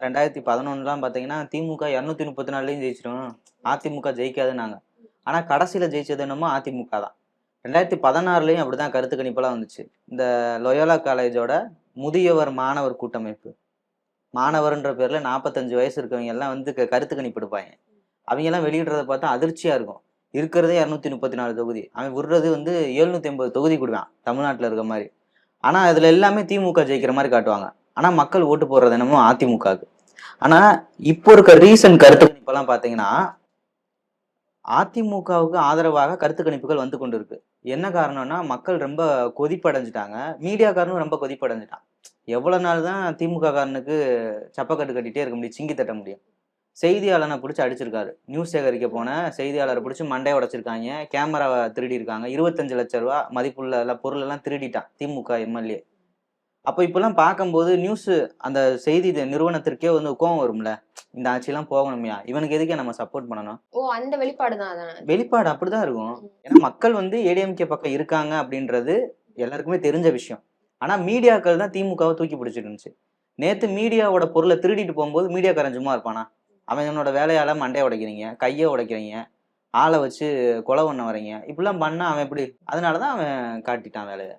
2011லாம் பார்த்தீங்கன்னா, திமுக 234லயும் ஜெயிச்சிரும். அதிமுக ஜெயிக்காதுன்னாங்க. ஆனா கடைசியில ஜெயிச்சது என்னமோ அதிமுக தான். 2016லயும் அப்படிதான் கருத்து கணிப்பெல்லாம் வந்துச்சு. இந்த லொயோலா காலேஜோட முதியவர் மாணவர் கூட்டமைப்பு. மாணவர்ன்ற பேர்ல 45 வயசு இருக்கவங்க எல்லாம் வந்து கருத்து கணிப்பு எடுப்பாய்ங்க. அவைங்கலாம் வெளியிடுறத பார்த்தா அதிர்ச்சியா இருக்கும். இருக்கிறதே 234 தொகுதி. அவன் விடுறது வந்து 780 தொகுதி விடுவான். தமிழ்நாட்டுல இருக்க மாரி. ஆனா அதுல எல்லாமே திமுக ஜெயிக்கிற மாரி காட்டுவாங்க. ஆனா மக்கள் ஓட்டு போடுறது என்னமோ அதிமுகவுக்கு. ஆனா இப்போ இருக்க ரீசன்ட் கருத்து கணிப்பெல்லாம் பாத்தீங்கன்னா அதிமுகவுக்கு ஆதரவாக கருத்து கணிப்புகள் வந்து கொண்டு இருக்கு. என்ன காரணம்னா மக்கள் ரொம்ப கொதிப்படைஞ்சிட்டாங்க. மீடியாக்காரனும் ரொம்ப கொதிப்படைஞ்சிட்டான். எவ்வளவு நாள் தான் திமுக காரனுக்கு சப்பக்கட்டு கட்டிட்டே இருக்க முடியும், சிங்கி தட்ட முடியும். செய்தியாளனை பிடிச்சி அடிச்சிருக்காரு. நியூஸ் சேகரிக்க போன செய்தியாளரை பிடிச்சி மண்டையை உடைச்சிருக்காங்க. கேமராவை திருடி இருக்காங்க. 25 லட்சம் ரூபாய் மதிப்புள்ள பொருள் எல்லாம் திருடிட்டான் திமுக எம்எல்ஏ. அப்ப இப்பெல்லாம் பார்க்கும்போது நியூஸ் அந்த செய்தி நிறுவனத்திற்கே வந்து கோவம் வரும்ல. இந்த ஆட்சியெல்லாம் போகணும்யா. இவனுக்கு எதுக்கே நம்ம சப்போர்ட் பண்ணணும்? ஓ, அந்த வெளிப்பாடு தான். வெளிப்பாடு அப்படிதான் இருக்கும். ஏன்னா மக்கள் வந்து ஏடிஎம்கே பக்கம் இருக்காங்க அப்படின்றது எல்லாருக்குமே தெரிஞ்ச விஷயம். ஆனா மீடியாக்கள் தான் திமுகவை தூக்கி பிடிச்சிட்டு இருந்துச்சு. நேத்து மீடியாவோட பொருளை திருடிட்டு போகும்போது மீடியாக்காரன் சும்மா இருப்பானா? அவனோட வேலையால மண்டையை உடைக்கிறீங்க, கையை உடைக்கிறீங்க, ஆளை வச்சு கொலை பண்ண வரீங்க. இப்படிலாம் பண்ணா அவன் எப்படி? அதனாலதான் அவன் காட்டிட்டான் வேலையை.